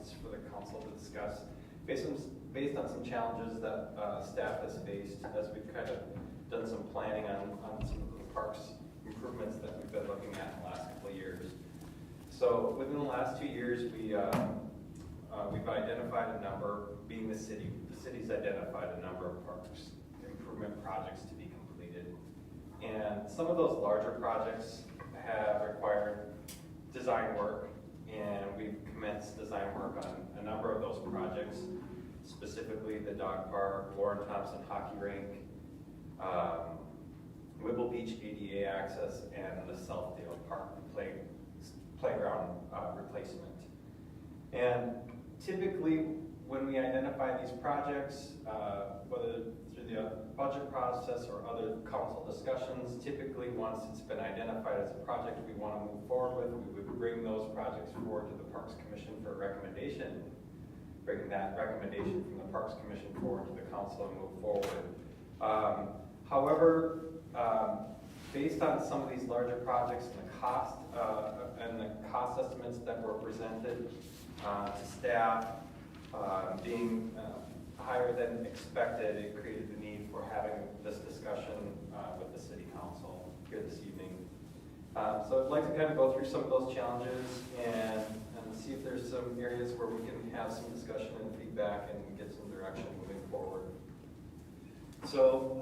items for the council to discuss based on some challenges that staff has faced as we've kind of done some planning on some of the parks improvements that we've been looking at in the last couple of years. So within the last 2 years, we've identified a number, being the city's identified a number of parks improvement projects to be completed. And some of those larger projects have required design work, and we've commenced design work on a number of those projects, specifically the dog park, Lauren Thompson hockey rink, Whipple Beach ADA access, and the Southdale Park playground replacement. And typically, when we identify these projects, whether through the budget process or other council discussions, typically once it's been identified as a project we want to move forward with, we would bring those projects forward to the Parks Commission for a recommendation, bring that recommendation from the Parks Commission forward to the council and move forward. However, based on some of these larger projects and the cost estimates that were presented to staff being higher than expected, it created the need for having this discussion with the city council here this evening. So I'd like to kind of go through some of those challenges and see if there's some areas where we can have some discussion and feedback and get some direction moving forward. So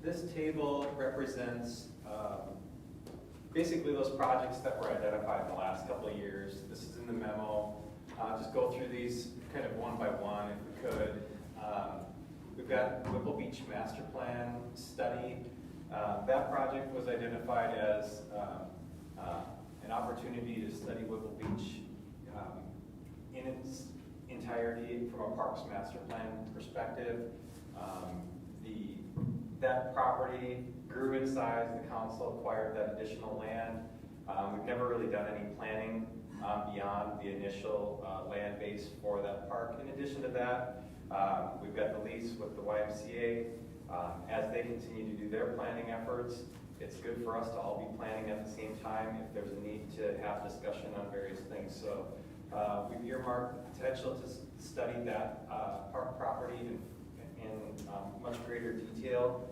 this table represents basically those projects that were identified in the last couple of years. This is in the memo. Just go through these kind of one by one if we could. We've got Whipple Beach Master Plan study. That project was identified as an opportunity to study Whipple Beach in its entirety from a Parks Master Plan perspective. That property grew in size. The council acquired that additional land. We've never really done any planning beyond the initial land base for that park. In addition to that, we've got the lease with the YMCA. As they continue to do their planning efforts, it's good for us to all be planning at the same time if there's a need to have discussion on various things. So we've earmarked the potential to study that park property in much greater detail.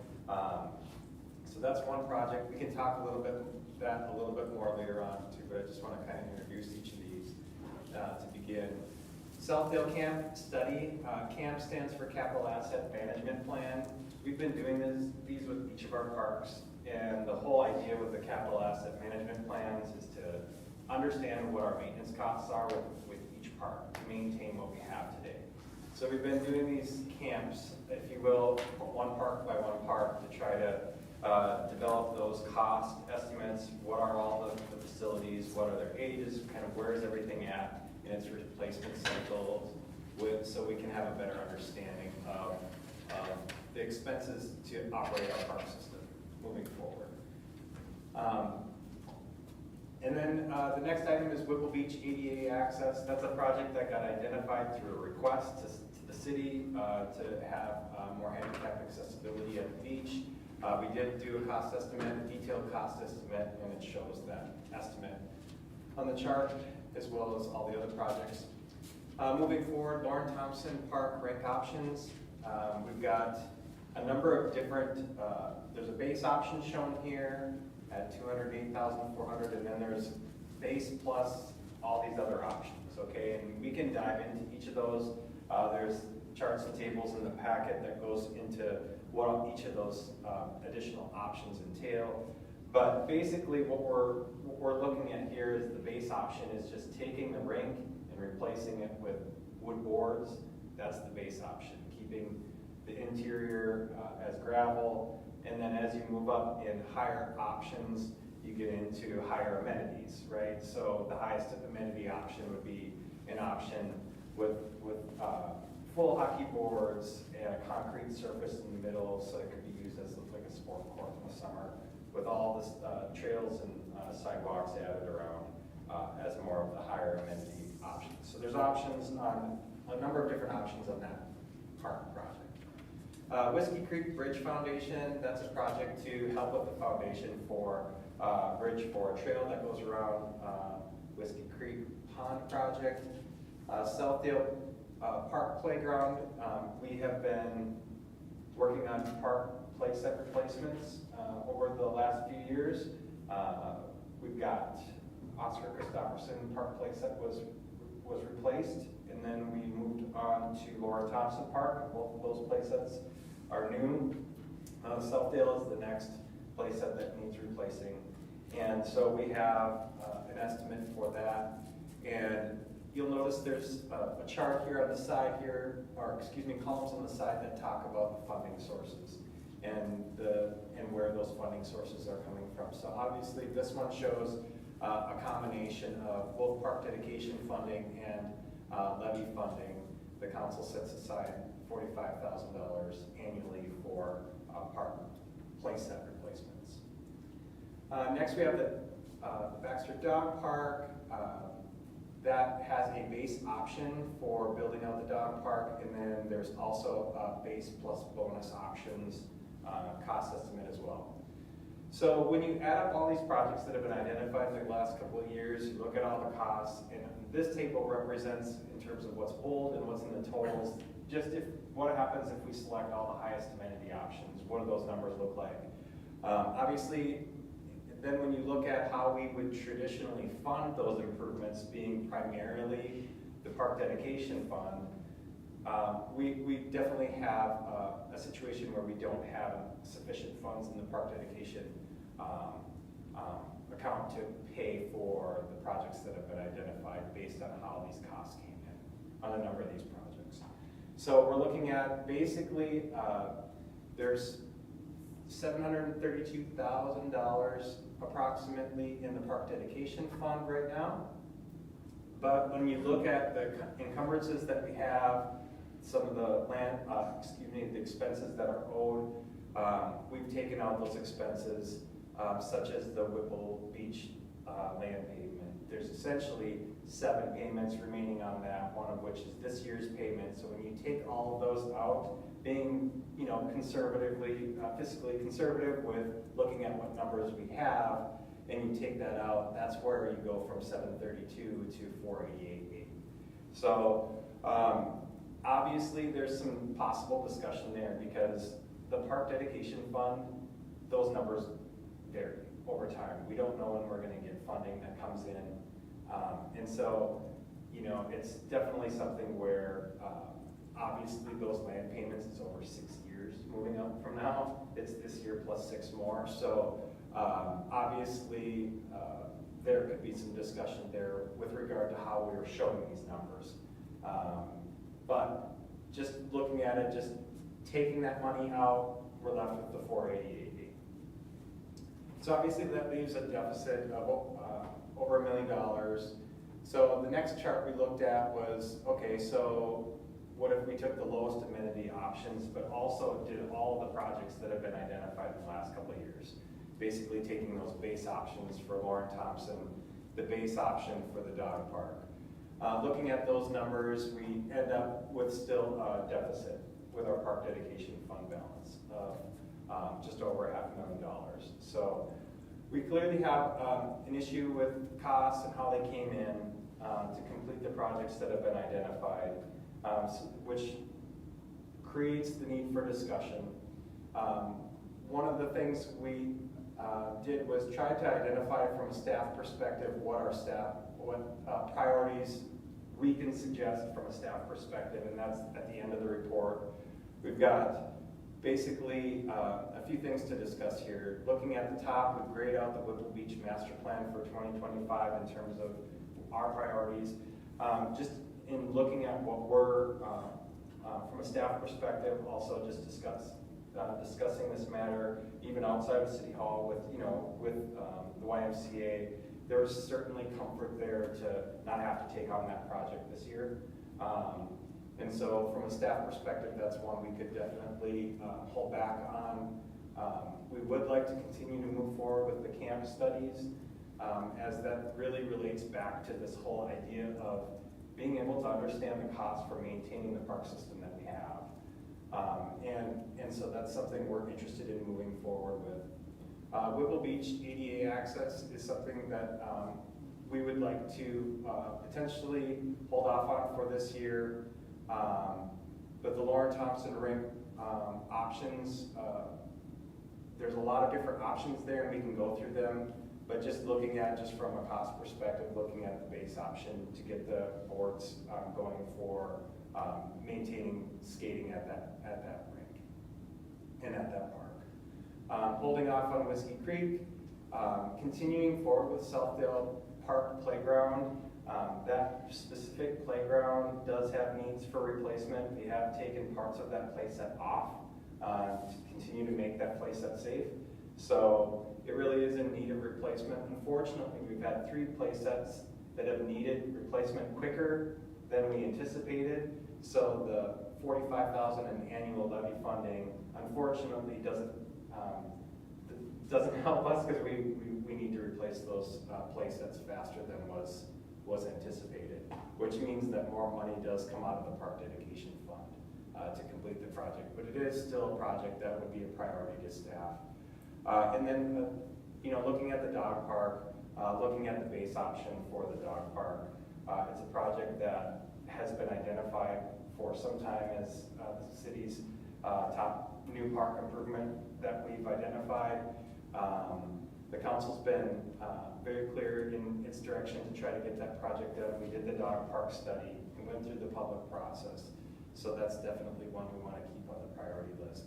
So that's one project. We can talk a little bit more later on too, but I just want to kind of introduce each of these to begin. Southdale Camp study. CAMP stands for Capital Asset Management Plan. We've been doing these with each of our parks, and the whole idea with the Capital Asset Management Plans is to understand what our maintenance costs are with each park to maintain what we have today. So we've been doing these camps, if you will, one park by one park to try to develop those cost estimates. What are all the facilities? What are their ages? Kind of where is everything at in its replacement cycles? So we can have a better understanding of the expenses to operate our park system moving forward. And then the next item is Whipple Beach ADA access. That's a project that got identified through a request to the city to have more handicap accessibility at the beach. We did do a cost estimate, a detailed cost estimate, and it shows that estimate on the chart, as well as all the other projects. Moving forward, Lauren Thompson Park rink options. We've got a number of different, there's a base option shown here at $208,400, and then there's base plus all these other options, okay? And we can dive into each of those. There's charts and tables in the packet that goes into what each of those additional options entail. But basically what we're looking at here is the base option is just taking the rink and replacing it with wood boards. That's the base option, keeping the interior as gravel. And then as you move up in higher options, you get into higher amenities, right? So the highest amenity option would be an option with full hockey boards and a concrete surface in the middle, so it could be used as like a sport court in the summer, with all the trails and sidewalks added around as more of the higher amenity options. So there's options on a number of different options on that park project. Whiskey Creek Bridge Foundation, that's a project to help with the foundation for bridge for a trail that goes around Whiskey Creek Pond project. Southdale Park Playground, we have been working on park playset replacements over the last few years. We've got Oscar Christopherson Park playset was replaced, and then we moved on to Laura Thompson Park. Both of those playsets are new. Southdale is the next playset that needs replacing, and so we have an estimate for that. And you'll notice there's a chart here on the side here, or excuse me, columns on the side that talk about the funding sources and where those funding sources are coming from. So obviously this one shows a combination of both park dedication funding and levy funding. The council sets aside $45,000 annually for park playset replacements. Next we have the Baxter Dog Park. That has a base option for building out the dog park, and then there's also base plus bonus options cost estimate as well. So when you add up all these projects that have been identified in the last couple of years, you look at all the costs, and this table represents in terms of what's old and what's in the totals, just what happens if we select all the highest amenity options, what do those numbers look like? Obviously, then when you look at how we would traditionally fund those improvements, being primarily the park dedication fund, we definitely have a situation where we don't have sufficient funds in the park dedication account to pay for the projects that have been identified based on how these costs came in on a number of these projects. So we're looking at basically, there's $732,000 approximately in the park dedication fund right now. But when you look at the encumbrances that we have, some of the the expenses that are owed, we've taken out those expenses, such as the Whipple Beach land pavement. There's essentially 7 payments remaining on that, one of which is this year's payment. So when you take all of those out, being conservatively, fiscally conservative with looking at what numbers we have, and you take that out, that's where you go from 732 to 488.8. So obviously there's some possible discussion there because the park dedication fund, those numbers vary over time. We don't know when we're going to get funding that comes in, and so it's definitely something where obviously those land payments is over 6 years moving up from now. It's this year plus 6 more. So obviously there could be some discussion there with regard to how we were showing these numbers. But just looking at it, just taking that money out, we're left with the 488.8. So obviously that leaves a deficit of over $1 million. So the next chart we looked at was, okay, so what if we took the lowest amenity options, but also did all of the projects that have been identified in the last couple of years? Basically taking those base options for Lauren Thompson, the base option for the dog park. Looking at those numbers, we end up with still a deficit with our park dedication fund balance of just over $500,000. So we clearly have an issue with costs and how they came in to complete the projects that have been identified, which creates the need for discussion. One of the things we did was try to identify from a staff perspective what priorities we can suggest from a staff perspective, and that's at the end of the report. We've got basically a few things to discuss here. Looking at the top, we grayed out the Whipple Beach master plan for 2025 in terms of our priorities. Just in looking at what we're, from a staff perspective, also just discussing this matter, even outside of City Hall with the YMCA, there's certainly comfort there to not have to take on that project this year. And so from a staff perspective, that's one we could definitely hold back on. We would like to continue to move forward with the camp studies, as that really relates back to this whole idea of being able to understand the cost for maintaining the park system that we have. And so that's something we're interested in moving forward with. Whipple Beach ADA access is something that we would like to potentially hold off on for this year. But the Lauren Thompson rink options, there's a lot of different options there, and we can go through them. But just looking at, just from a cost perspective, looking at the base option to get the boards going for maintaining skating at that rink and at that park. Holding off on Whiskey Creek, continuing forward with Southdale Park Playground. That specific playground does have needs for replacement. We have taken parts of that playset off to continue to make that playset safe. So it really is in need of replacement. Unfortunately, we've had 3 playsets that have needed replacement quicker than we anticipated. So the $45,000 in annual levy funding, unfortunately, doesn't help us, because we need to replace those playsets faster than was anticipated, which means that more money does come out of the park dedication fund to complete the project. But it is still a project that would be a priority to staff. And then, looking at the dog park, looking at the base option for the dog park, it's a project that has been identified for some time as the city's top new park improvement that we've identified. The council's been very clear in its direction to try to get that project done. We did the dog park study and went through the public process. So that's definitely one we want to keep on the priority list.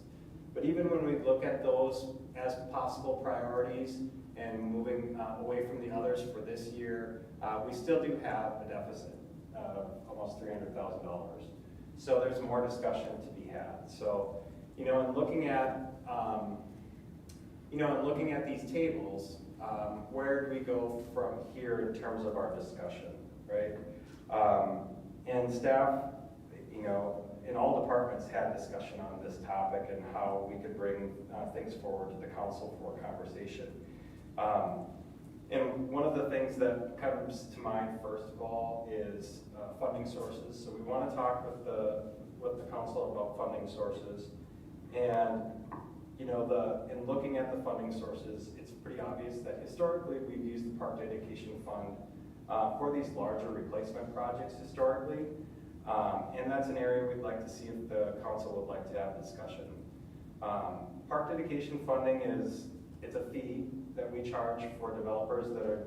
But even when we look at those as possible priorities and moving away from the others for this year, we still do have a deficit of almost $300,000. So there's more discussion to be had. So, in looking at looking at these tables, where do we go from here in terms of our discussion, right? And staff, in all departments had discussion on this topic and how we could bring things forward to the council for conversation. And one of the things that comes to mind first of all is funding sources. So we want to talk with the council about funding sources. And in looking at the funding sources, it's pretty obvious that historically we've used the Park Dedication Fund for these larger replacement projects historically. And that's an area we'd like to see if the council would like to have discussion. Park dedication funding it's a fee that we charge for developers that are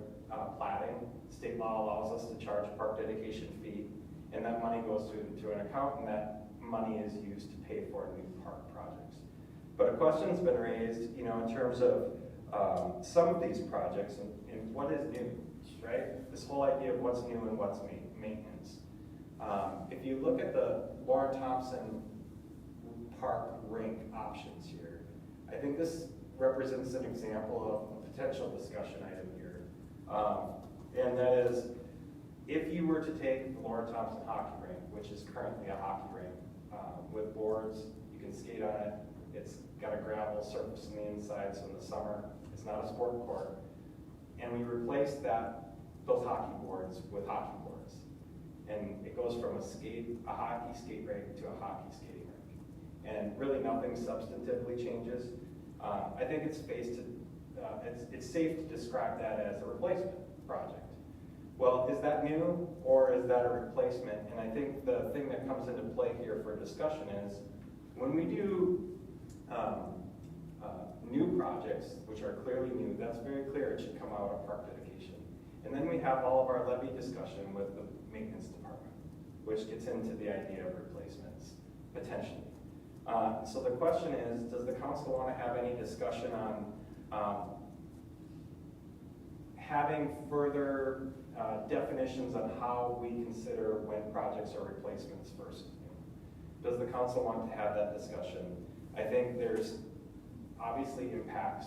platting. State law allows us to charge a park dedication fee, and that money goes to an account, and that money is used to pay for new park projects. But a question's been raised, in terms of some of these projects and what is new, right? This whole idea of what's new and what's maintenance. If you look at the Lauren Thompson Park rink options here, I think this represents an example of a potential discussion item here. And that is, if you were to take the Lauren Thompson hockey rink, which is currently a hockey rink with boards, you can skate on it, it's got a gravel surface on the inside, so in the summer, it's not a sport court, and we replace those hockey boards with hockey boards. And it goes from a hockey skate rink to a hockey skating rink. And really nothing substantively changes. I think it's safe to describe that as a replacement project. Well, is that new or is that a replacement? And I think the thing that comes into play here for discussion is when we do new projects, which are clearly new, that's very clear it should come out of park dedication. And then we have all of our levy discussion with the maintenance department, which gets into the idea of replacements, potentially. So the question is, does the council want to have any discussion on having further definitions on how we consider when projects are replacements versus new? Does the council want to have that discussion? I think there's obviously impacts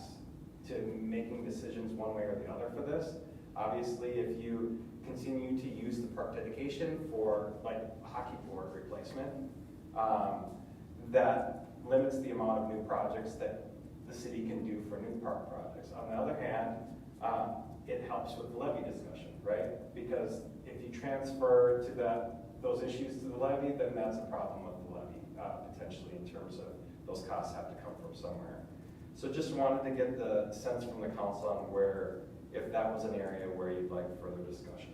to making decisions one way or the other for this. Obviously, if you continue to use the park dedication for like a hockey board replacement, that limits the amount of new projects that the city can do for new park projects. On the other hand, it helps with the levy discussion, right? Because if you transfer to those issues to the levy, then that's a problem with the levy, potentially, in terms of those costs have to come from somewhere. So just wanted to get the sense from the council on where if that was an area where you'd like further discussion.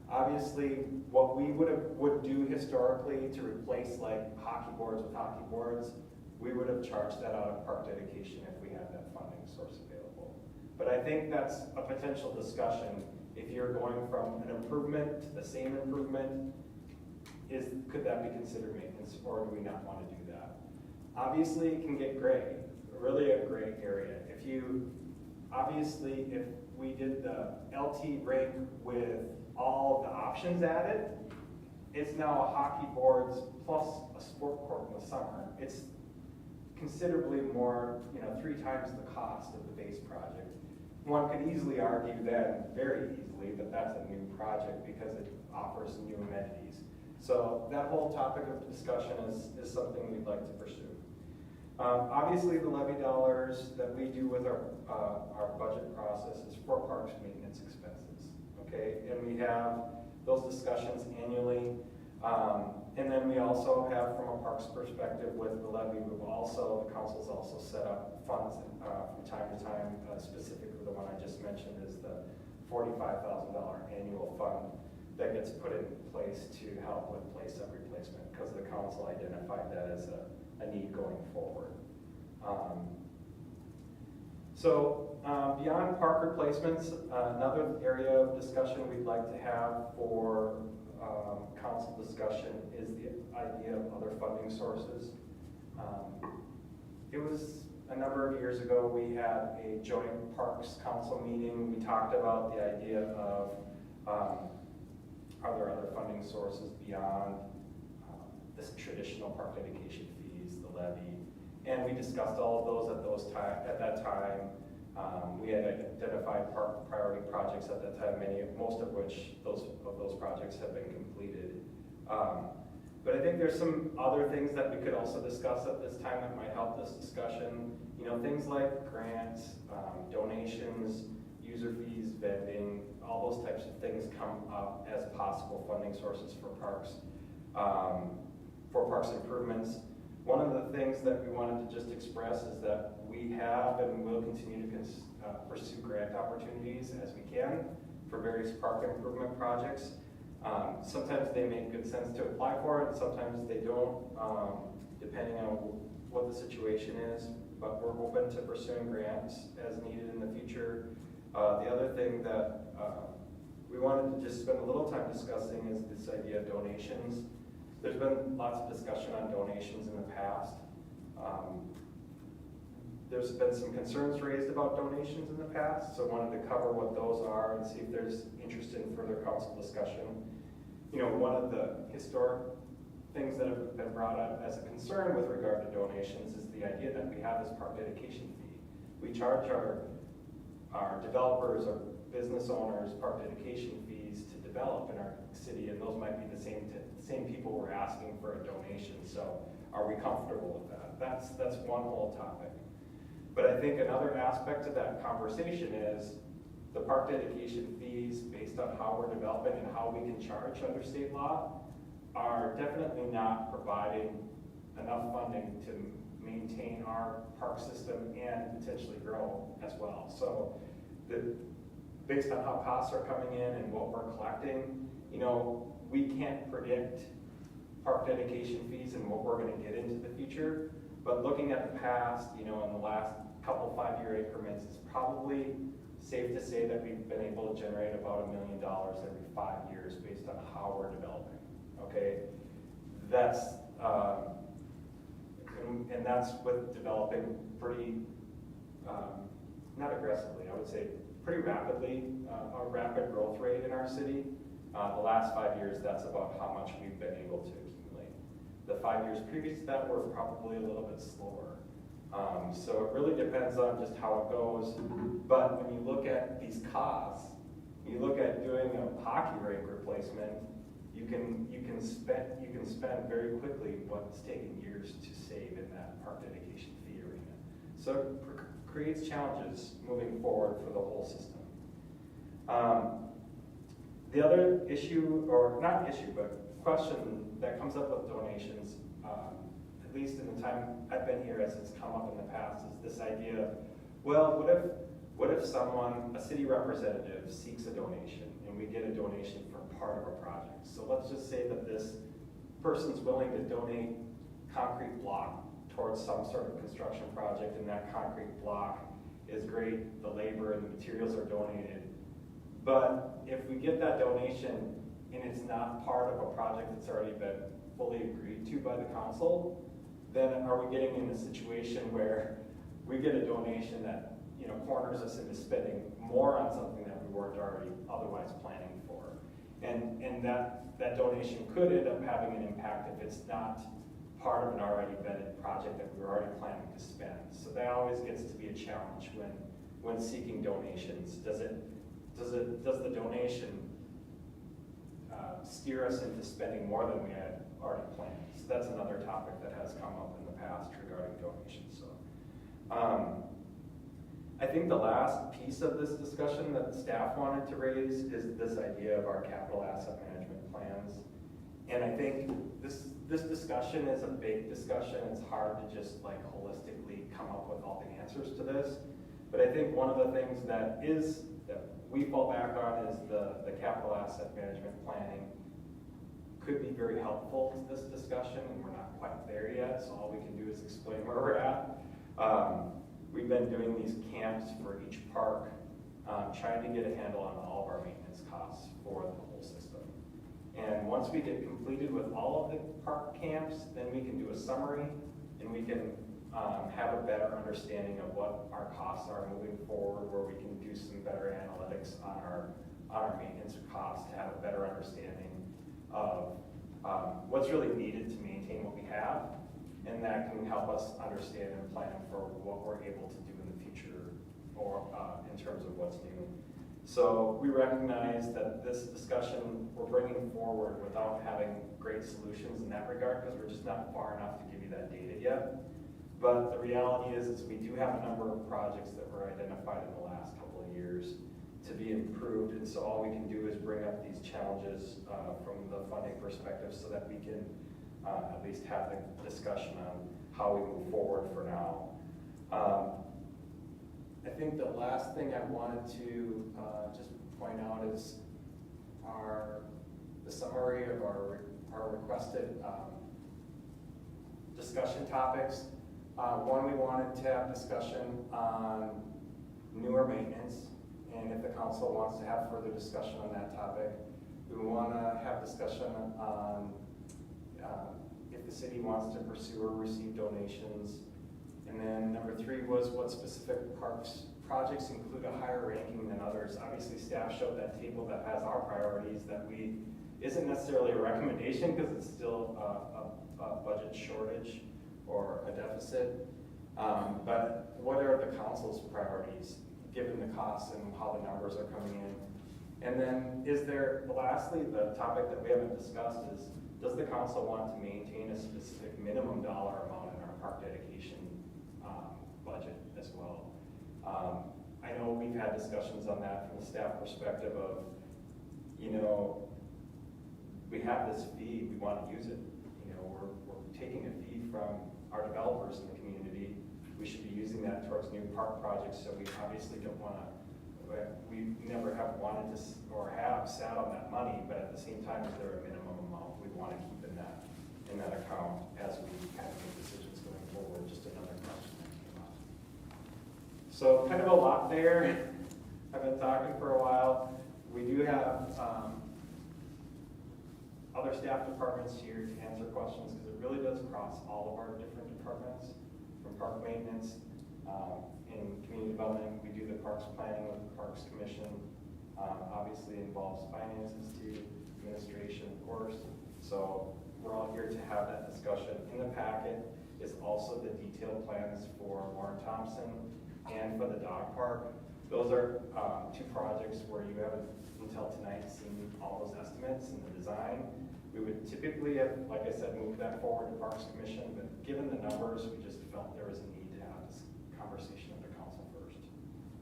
Obviously, what we would do historically to replace like hockey boards with hockey boards, we would have charged that out of park dedication if we had that funding source available. But I think that's a potential discussion. If you're going from an improvement to the same improvement, could that be considered maintenance, or do we not want to do that? Obviously, it can get gray, really a gray area. If we did the LT rink with all of the options added, it's now a hockey boards plus a sport court in the summer. It's considerably more, 3 times the cost of the base project. One could easily argue then, very easily, that that's a new project because it offers new amenities. So that whole topic of discussion is something we'd like to pursue. Obviously, the levy dollars that we do with our budget process is for parks maintenance expenses, okay? And we have those discussions annually. And then we also have, from a parks perspective with the levy, the council's also set up funds from time to time, specifically the one I just mentioned is the $45,000 annual fund that gets put in place to help with place-up replacement because the council identified that as a need going forward. Beyond park replacements, another area of discussion we'd like to have for council discussion is the idea of other funding sources. It was a number of years ago, we had a joint parks council meeting. We talked about the idea of are there other funding sources beyond this traditional park dedication fees, the levy, and we discussed all of those at that time. We had identified park priority projects at that time, most of which those projects have been completed. But I think there's some other things that we could also discuss at this time that might help this discussion. Things like grants, donations, user fees, vending, all those types of things come up as possible funding sources for parks improvements. One of the things that we wanted to just express is that we have and will continue to pursue grant opportunities as we can for various park improvement projects. Sometimes they make good sense to apply for it, sometimes they don't, depending on what the situation is, but we're open to pursuing grants as needed in the future. The other thing that we wanted to just spend a little time discussing is this idea of donations. There's been lots of discussion on donations in the past. There's been some concerns raised about donations in the past, so I wanted to cover what those are and see if there's interest in further council discussion. One of the historic things that have been brought up as a concern with regard to donations is the idea that we have this park dedication fee. We charge our developers, our business owners, park dedication fees to develop in our city, and those might be the same people we're asking for a donation. So are we comfortable with that? That's one whole topic. But I think another aspect of that conversation is the park dedication fees, based on how we're developing and how we can charge under state law, are definitely not providing enough funding to maintain our park system and potentially grow as well. So based on how costs are coming in and what we're collecting, we can't predict park dedication fees and what we're going to get into the future. But looking at the past, in the last couple 5-year increments, it's probably safe to say that we've been able to generate about $1 million every 5 years based on how we're developing. Okay, that's and that's with developing pretty not aggressively, I would say pretty rapidly, a rapid growth rate in our city. The last 5 years, that's about how much we've been able to accumulate. The 5 years previous to that were probably a little bit slower. So it really depends on just how it goes. But when you look at these costs, you look at doing a hockey rink replacement, you can spend very quickly what's taking years to save in that park dedication fee arena. So it creates challenges moving forward for the whole system. The other issue, or not issue, but question that comes up with donations, at least in the time I've been here as it's come up in the past, is this idea of, well, what if what if a city representative seeks a donation and we get a donation for part of a project? So let's just say that this person's willing to donate concrete block towards some sort of construction project, and that concrete block is great, the labor and the materials are donated. But if we get that donation and it's not part of a project that's already been fully agreed to by the council, then are we getting in a situation where we get a donation that corners us into spending more on something that we weren't already otherwise planning for? And that donation could end up having an impact if it's not part of an already vetted project that we were already planning to spend. So that always gets to be a challenge when seeking donations. Does the donation steer us into spending more than we had already planned? So that's another topic that has come up in the past regarding donations. So I think the last piece of this discussion that staff wanted to raise is this idea of our capital asset management plans. And I think this discussion is a big discussion. It's hard to just like holistically come up with all the answers to this. But I think one of the things that we fall back on is the capital asset management planning could be very helpful to this discussion, and we're not quite there yet, so all we can do is explain where we're at. We've been doing these camps for each park, trying to get a handle on all of our maintenance costs for the whole system. And once we get completed with all of the park camps, then we can do a summary, and we can have a better understanding of what our costs are moving forward, where we can do some better analytics on our maintenance costs to have a better understanding of what's really needed to maintain what we have, and that can help us understand and plan for what we're able to do in the future, or in terms of what's new. So we recognize that this discussion we're bringing forward without having great solutions in that regard, because we're just not far enough to give you that data yet. But the reality is we do have a number of projects that were identified in the last couple of years to be improved, and so all we can do is bring up these challenges from the funding perspective so that we can at least have the discussion on how we move forward for now. I think the last thing I wanted to just point out is the summary of our requested discussion topics. One, we wanted to have discussion on newer maintenance, and if the council wants to have further discussion on that topic. We want to have discussion on if the city wants to pursue or receive donations. And then number 3 was what specific projects include a higher ranking than others. Obviously staff showed that table that has our priorities that isn't necessarily a recommendation because it's still a budget shortage or a deficit. But what are the council's priorities given the costs and how the numbers are coming in? And then lastly, the topic that we haven't discussed is, does the council want to maintain a specific minimum dollar amount in our park dedication budget as well? I know we've had discussions on that from the staff perspective of, we have this fee, we want to use it. We're taking a fee from our developers in the community. We should be using that towards new park projects, so we obviously don't want to, we never have wanted to or have sat on that money, but at the same time, is there a minimum amount we want to keep in that account as we kind of make decisions going forward? Just another question that came up. So kind of a lot there. I've been talking for a while. We do have other staff departments here to answer questions, because it really does cross all of our different departments, from park maintenance. In community development, we do the parks planning with the Parks Commission. Obviously involves finances too, administration, of course. So we're all here to have that discussion. In the packet is also the detailed plans for Warren Thompson and for the dog park. Those are 2 projects where you haven't until tonight seen all those estimates and the design. We would typically have, like I said, moved that forward to Parks Commission, but given the numbers, we just felt there was a need to have this conversation with the council first.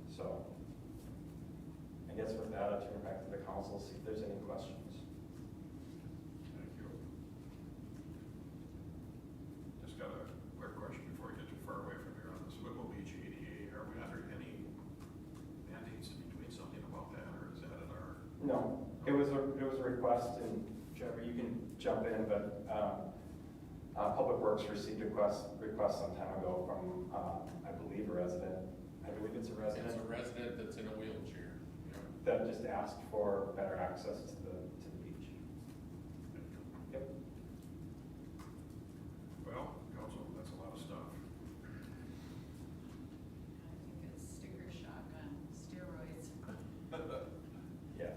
So I guess with that, I'll turn it back to the council, see if there's any questions. Thank you. Just got a quick question before we get too far away from here on this Whipple Beach ADA. Are we under any request, and Trevor, you can jump in, but Public Works received a request some time ago from, I believe a resident. I believe it's a resident. It's a resident that's in a wheelchair. That just asked for better access to the beach. Yep. Well, council, that's a lot of stuff. I think it's sticker shock on steroids. Yeah.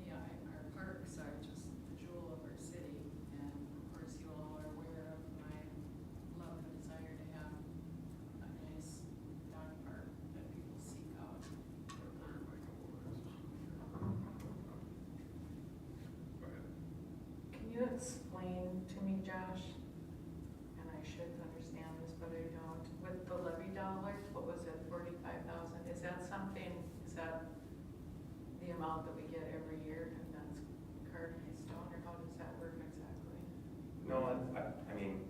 Yeah, our parks are just the jewel of our city, and of course you all are aware of my love and desire to have a nice dog park that people seek out. Go ahead. Can you explain to me, Josh, and I should understand this, but I don't, with the levy dollars, what was it, 45,000? Is that something, is that the amount that we get every year and that's carved in stone, or how does that work exactly? No, I mean,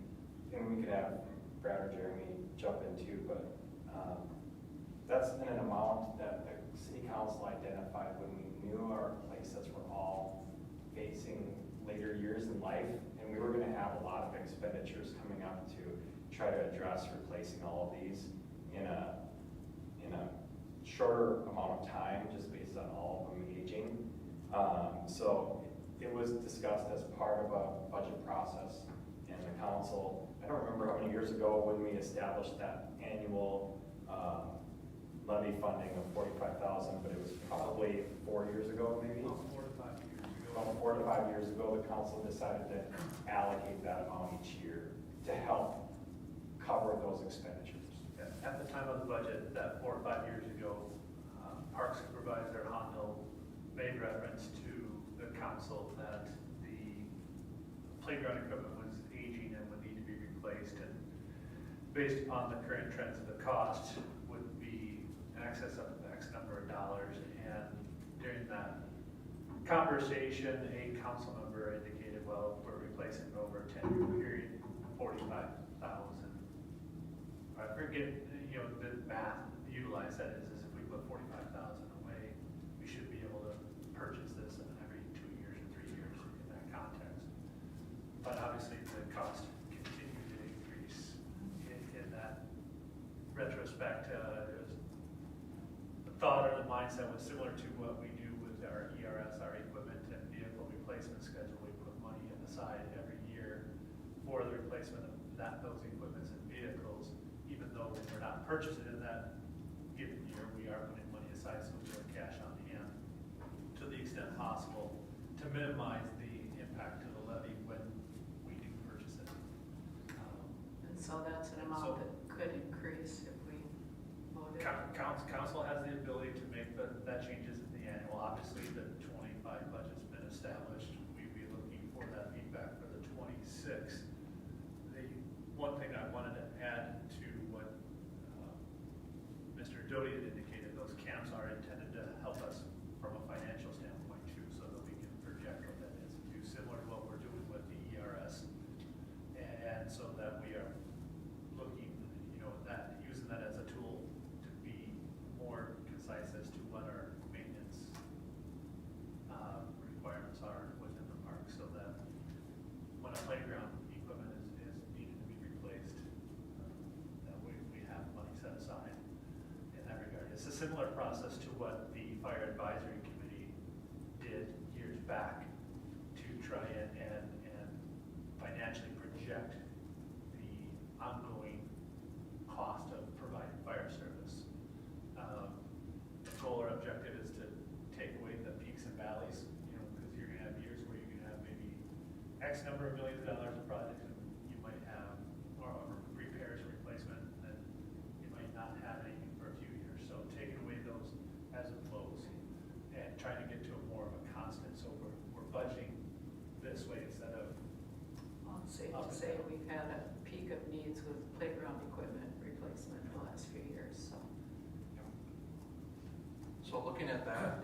and we could have Brad or Jeremy jump in too, but that's an amount that the city council identified when we knew our places were all facing later years in life, and we were gonna have a lot of expenditures coming up to try to address replacing all of these in a shorter amount of time, just based on all of them aging. So it was discussed as part of a budget process, and the council, I don't remember how many years ago when we established that annual levy funding of 45,000, but it was probably 4 years ago, maybe. About 4 to 5 years ago. About 4 to 5 years ago, the council decided to allocate that amount each year to help cover those expenditures. At the time of the budget, that 4 or 5 years ago, Park Supervisor Hondo made reference to the council that the playground equipment was aging and would need to be replaced. And based upon the current trends of the cost, would be in excess of X number of dollars. And during that conversation, a council member indicated, well, we're replacing it over a 10-year period, 45,000. I forget, the math utilized that is if we put 45,000 away, we should be able to purchase this every 2 years or 3 years in that context. But obviously the cost continued to increase in that retrospect. The thought or the mindset was similar to what we do with our ERS, our equipment and vehicle replacement schedule. We put money aside every year for the replacement of those equipments and vehicles. Even though we're not purchasing in that given year, we are putting money aside so we have cash on hand to the extent possible to minimize the impact to the levy when we do purchase it. And so that's an amount that could increase if we voted. Council has the ability to make that changes in the annual. Obviously, the 25 budget's been established. We'd be looking for that feedback for the 26. The one thing I wanted to add to what Mr. Doty had indicated, those camps are intended to help us from a financial standpoint too, so that we can project what that is, do similar to what we're doing with the ERS. And so that we are looking, that using that as a tool to be more concise as to what our maintenance requirements are within the park, so that when a playground equipment is needed to be replaced, that we have money set aside in that regard. It's a similar process to what the Fire Advisory Committee did years back to try and financially project the ongoing cost of providing fire service. The goal or objective is to take away the peaks and valleys, because you're gonna have years where you're gonna have maybe X number of millions of dollars of projects, and you might have, or repairs or replacement, and you might not have anything for a few years. So taking away those as it flows and trying to get to a more of a constant, so we're budgeting this way instead of. Well, it's safe to say we've had a peak of needs with playground equipment replacement the last few years, so. So looking at that,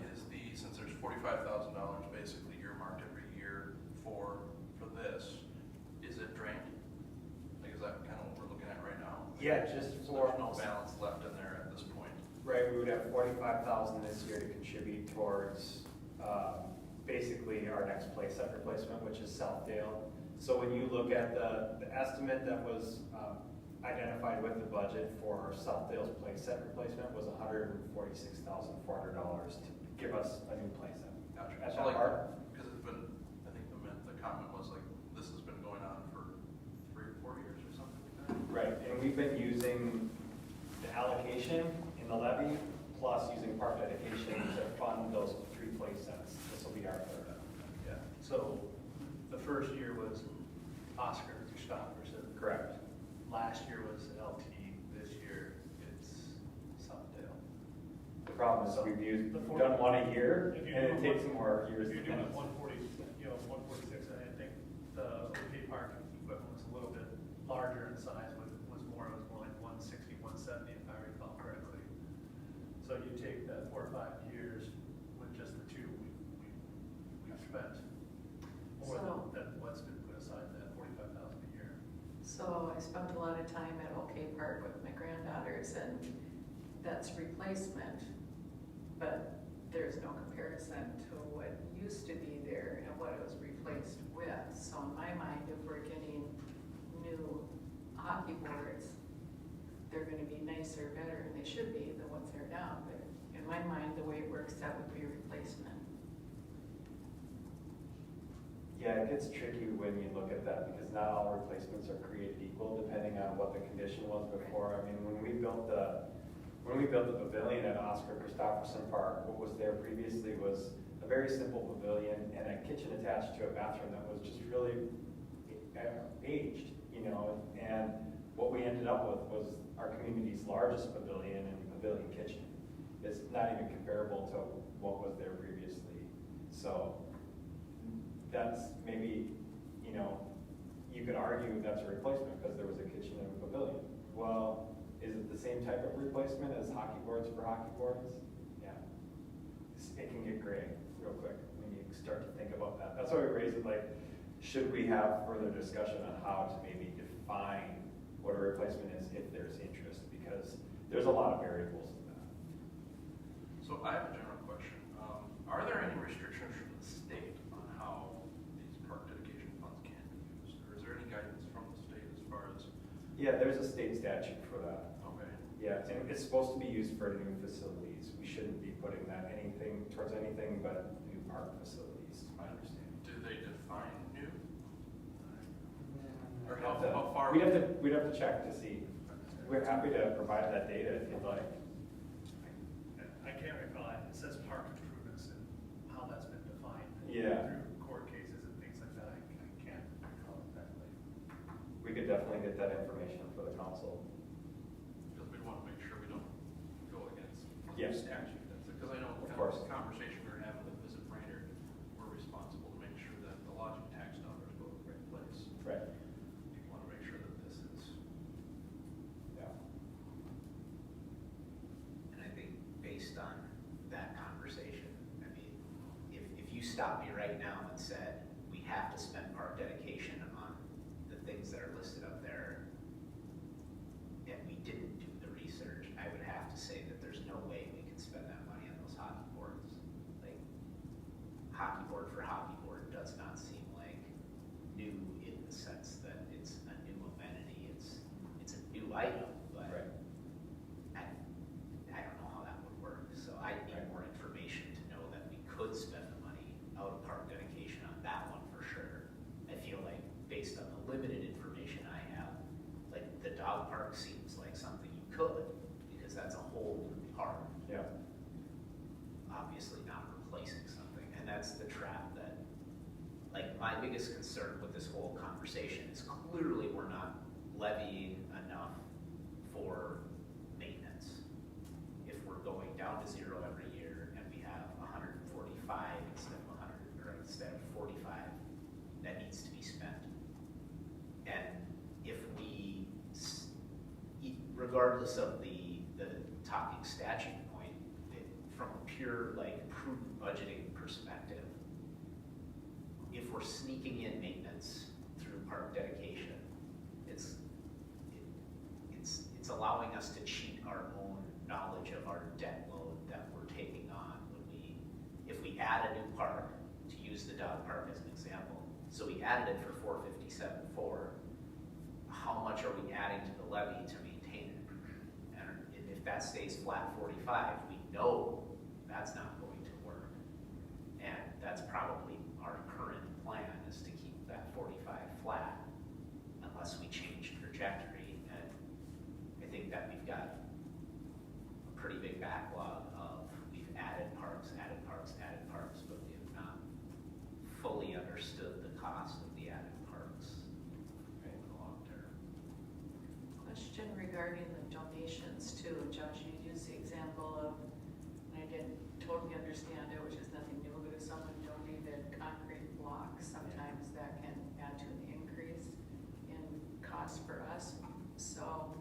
since there's $45,000 basically earmarked every year for this, is it drained? Like, is that kind of what we're looking at right now? Yeah, just So for. there's no balance left in there at this point. Right, we would have 45,000 this year to contribute towards basically our next play set replacement, which is Southdale. So when you look at the estimate that was identified with the budget for our Southdale's play set replacement was $146,400 to give us a new play set. Gotcha. At So that like, part. because it's been, I think the comment was like, this has been going on for 3 or 4 years or something like that. Right, and we've been using the allocation in the levy plus using park dedication to fund those 3 play sets. This will be our third. Yeah, so the first year was Oscar Christopherson. Correct. Last year was LT, this year it's Southdale. The problem is we've done one a year, If you and it do takes some more years. If you're to doing finish. 140, 146, I think the OK Park equipment was a little bit larger in size, but it was more like 160, 170 if I recall correctly. So you take that 4 or 5 years with just the two, we've spent more So- than what's been put aside, that 45,000 a year. So I spent a lot of time at OK Park with my granddaughters, and that's replacement, but there's no comparison to what used to be there and what it was replaced with. So in my mind, if we're getting new hockey boards, they're gonna be nicer, better, and they should be than what's there now, but in my mind, the way it works, that would be a replacement. Yeah, it gets tricky when you look at that because not all replacements are created equal depending on what the condition was before. I mean, when we built the pavilion at Oscar Christopherson Park, what was there previously was a very simple pavilion and a kitchen attached to a bathroom that was just really aged, you know, and what we ended up with was our community's largest pavilion and pavilion kitchen. It's not even comparable to what was there previously. So that's maybe, you know, you could argue that's a replacement because there was a kitchen and a pavilion. Well, is it the same type of replacement as hockey boards for hockey boards? Yeah. It can get gray real quick when you start to think about that. That's why we raised it, like, should we have further discussion on how to maybe define what a replacement is if there's interest? Because there's a lot of variables in that. So I have a general question. Are there any restrictions from the state on how these park dedication funds can be used? Or is there any guidance from the state as far as, Yeah, there's a state statute for that. okay, Yeah, and it's supposed to be used for new facilities. We shouldn't be putting that towards anything but new park facilities, my understanding. do they define new? Or We'd how have to- far? We'd have to check to see. We're happy to provide that data if you'd like. I can't recall, it says park improvements and how that's been defined. Yeah. Through court cases and things like that, I can't recall exactly. We could definitely get that information for the council. Because we want to make sure we don't go against Yes. statute. Because I know Of kind course. of the conversation we were having with Visit Brainerd, we're responsible to make sure that the lodging tax dollars go to the right place. Right. You want to make sure that this is, Yeah. And I think based on that conversation, I mean, if you stopped me right now and said, we have to spend park dedication on the things that are listed up there, and we didn't do the research, I would have to say that there's no way we can spend that money on those hockey boards. Like, hockey board for hockey board does not seem like new in the sense that it's a new amenity, it's a new item, but Right. I don't know how that would work, so I need more information to know that we could spend the money out of park dedication on that one for sure. I feel like based on the limited information I have, like the dog park seems like something you could, because that's a whole new park, Yeah. obviously not replacing something, and that's the trap that, like, my biggest concern with this whole conversation is clearly we're not levying enough for maintenance. If we're going down to 0 every year and we have 145 instead of 100, or instead of 45, that needs to be spent. And if we, regardless of the talking statute point, from a pure, like, prudent budgeting perspective, if we're sneaking in maintenance through park dedication, it's allowing us to cheat our own knowledge of our debt load that we're taking on when if we add a new park, to use the dog park as an example. So we added it for 457.4. How much are we adding to the levy to maintain it? And if that stays flat 45, we know that's not going to work. And that's probably our current plan, is to keep that 45 flat unless we change trajectory. And I think that we've got a pretty big backlog of, we've added parks, but we have not fully understood the cost of the added parks in the long term. Question regarding the donations too. Josh, you used the example of, and I didn't totally understand it, which is nothing new, but if someone donated concrete blocks, sometimes that can add to an increase in cost for us. So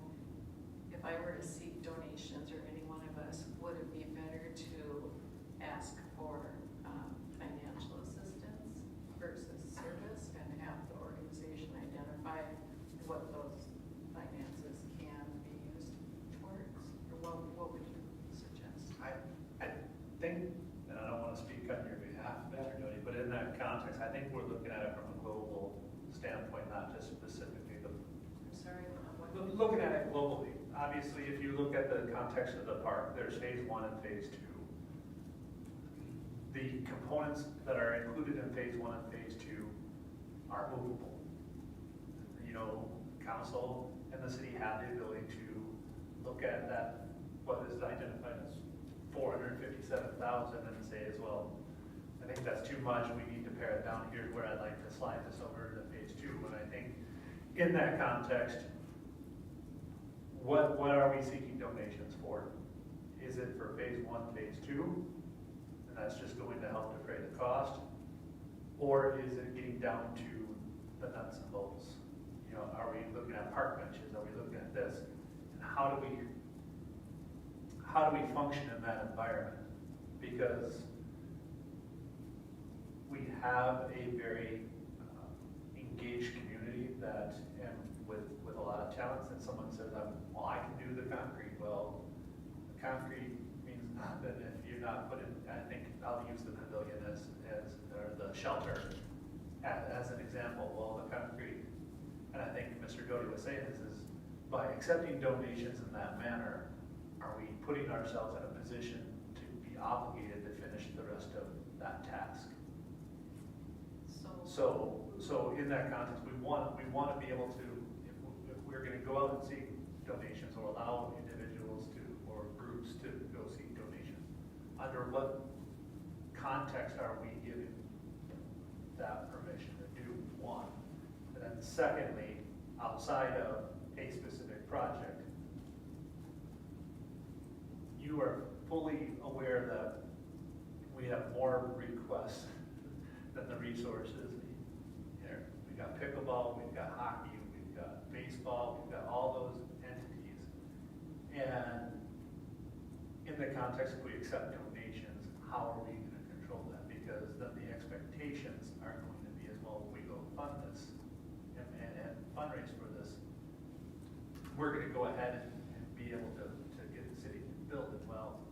if I were to seek donations, or any one of us, would it be better to ask for financial assistance versus service, and have the organization identify what those finances can be used towards? Or what would you suggest? I think, and I don't want to speak on your behalf, Mr. Doty, but in that context, I think we're looking at it from a global standpoint, not just specifically the. I'm sorry, what? Looking at it globally, obviously, if you look at the context of the park, there's phase 1 and phase 2. The components that are included in phase 1 and phase 2 are movable. You know, council and the city have the ability to look at that, what is identified as 457,000, and say as well, I think that's too much, we need to pare it down. Here's where I'd like to slide this over to phase 2. And I think in that context, what are we seeking donations for? Is it for phase 1, phase 2? And that's just going to help defray the cost? Or is it getting down to the nuts and bolts? You know, are we looking at park benches? Are we looking at this? And how do we function in that environment? Because we have a very engaged community that, and with a lot of talents, and someone says, well, I can do the concrete. Well, the concrete means nothing if you're not put in. I think I'll use the pavilion or the shelter as an example. Well, the concrete, and I think Mr. Doty was saying is by accepting donations in that manner, are we putting ourselves in a position to be obligated to finish the rest of that task? So in that context, we want to be able to, if we're going to go out and seek donations, or allow individuals to, or groups to go seek donations, under what context are we giving that permission to do, one? And then secondly, outside of a specific project, you are fully aware that we have more requests than the resources. Here, we got pickleball, we've got hockey, we've got baseball, we've got all those entities. And in the context, if we accept donations, how are we going to control that? Because then the expectations are going to be as well, if we go fund this and fundraise for this, we're going to go ahead and be able to get the city built it well.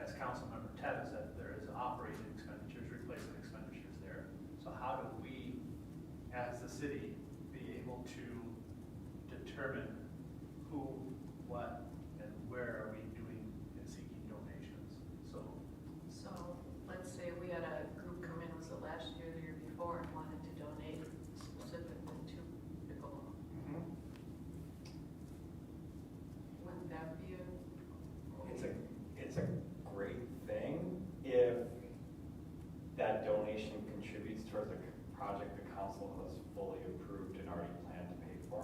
As Councilmember Ted said, there is operating expenditures, replacement expenditures there. So how do we, as the city, be able to determine who, what, and where are we doing and seeking donations? So let's say we had a group come in, was it last year or the year before, and wanted to donate specifically to pickleball. Wouldn't that be It's a great thing if that donation contributes towards a project the council has fully approved and already planned to pay for.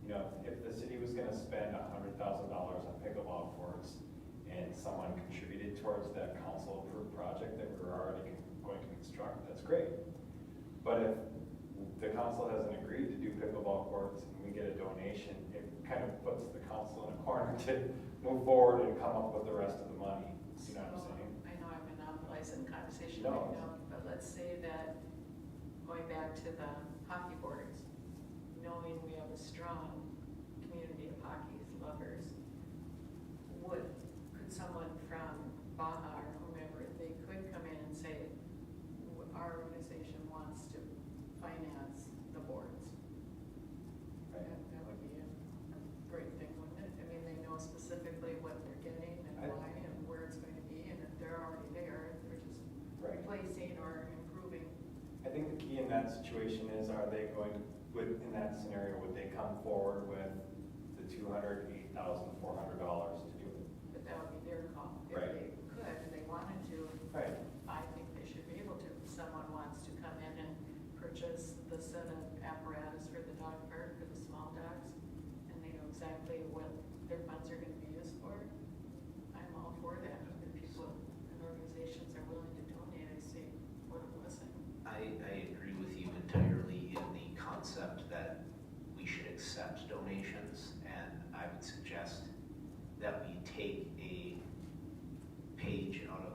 You know, if the city was gonna spend $100,000 on pickleball courts and someone contributed towards that council approved project that we're already going to construct, that's great. But if the council hasn't agreed to do pickleball courts and we get a donation, it kind of puts the council in a corner to move forward and come up with the rest of the money. You know what I'm saying? I know I'm monopolizing the conversation No. right now, but let's say that, going back to the hockey boards, knowing we have a strong community of hockey lovers, could someone from Baja or whomever, they could come in and say, our organization wants to finance the boards. Right. That would be a great thing, wouldn't it? I mean, they know specifically what they're getting and why and where it's going to be, and if they're already there, they're just Right. replacing or improving. I think the key in that situation is, are they going to, in that scenario, would they come forward with the $208,400 to do it? But that would be their call. If Right. they could, and they wanted to, Right. I think they should be able to. If someone wants to come in and purchase the set of apparatus for the dog park for the small dogs, and they know exactly what their funds are gonna be used for, I'm all for that. If people and organizations are willing to donate, I say, what a blessing. I agree with you entirely in the concept that we should accept donations, and I would suggest that we take a page out of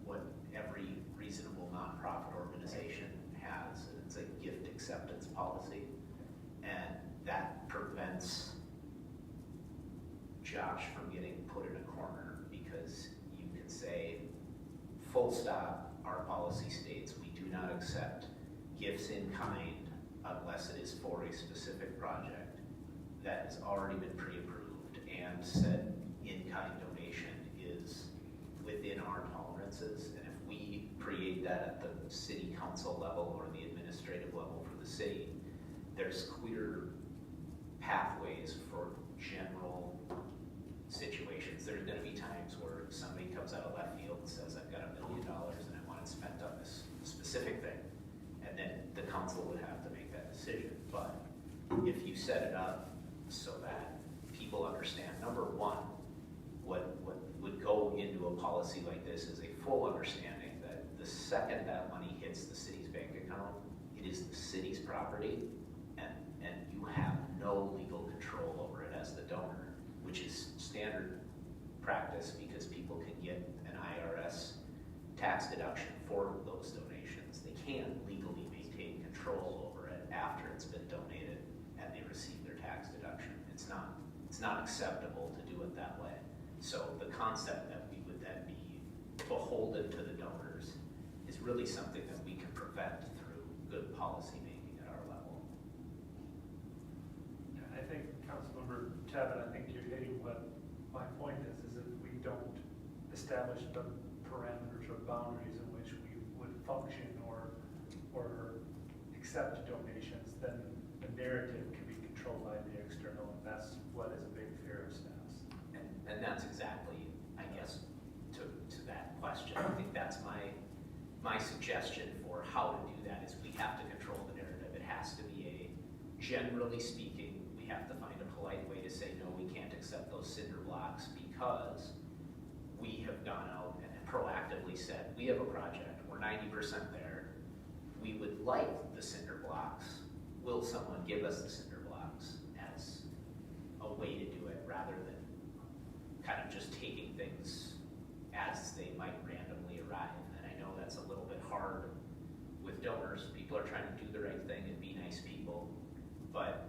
what every reasonable nonprofit organization has, and it's a gift acceptance policy, and that prevents Josh from getting put in a corner, because you can say, full stop, our policy states we do not accept gifts in kind unless it is for a specific project that has already been pre-approved, and said in-kind donation is within our tolerances. And if we create that at the city council level or the administrative level for the city, there's clear pathways for general situations. There's gonna be times where somebody comes out of left field and says, I've got $1 million and I want it spent on this specific thing. And then the council would have to make that decision. But if you set it up so that people understand, number one, what would go into a policy like this is a full understanding that the second that money hits the city's bank account, it is the city's property, and you have no legal control over it as the donor, which is standard practice because people can get an IRS tax deduction for those donations. They can't legally maintain control over it after it's been donated and they receive their tax deduction. It's not acceptable to do it that way. So the concept that we would then be beholden to the donors is really something that we can prevent through good policy making at our level. And I think, Councilmember Tabbitt, I think you're hitting what my point is if we don't establish the parameters or boundaries in which we would function or accept donations, then the narrative can be controlled by the external, and that's what is a big fear of staff's. And that's exactly, I guess, to that question. I think that's my suggestion for how to do that is we have to control the narrative. It has to be a, generally speaking, we have to find a polite way to say, no, we can't accept those cinder blocks because we have gone out and proactively said, we have a project, we're 90% there, we would like the cinder blocks. Will someone give us the cinder blocks as a way to do it rather than kind of just taking things as they might randomly arrive? And I know that's a little bit hard with donors. People are trying to do the right thing and be nice people, but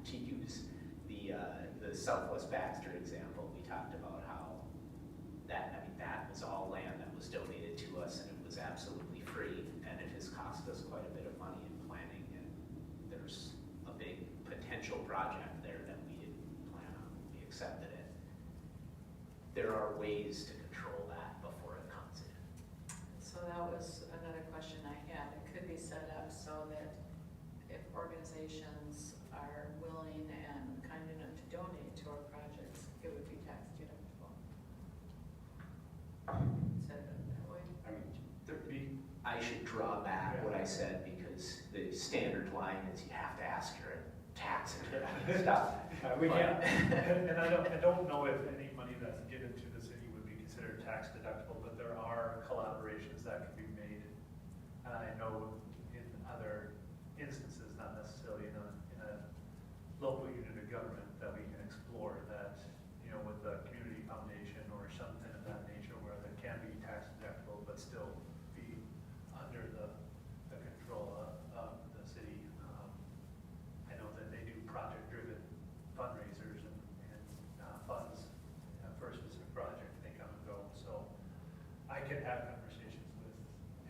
to use the Southwest Baxter example, we talked about how that was all land that was donated to us and it was absolutely free, and it has cost us quite a bit of money in planning, and there's a big potential project there that we didn't plan on. We accepted it. There are ways to control that before it comes in. So that was another question I had. It could be set up so that if organizations are willing and kind enough to donate to our projects, it would be tax deductible. Set it up that way. I mean, There'd be, I should draw back what I said because the standard line is you have to ask your tax stuff. we can't. and I don't know if any money that's given to the city would be considered tax deductible, but there are collaborations that can be made. And I know in other instances, not necessarily in a local unit of government, that we can explore that, with the community foundation or something of that nature where there can be tax deductible, but still be under the control of the city. I know that they do project-driven fundraisers and funds for a specific project. They come and go. So I can have conversations with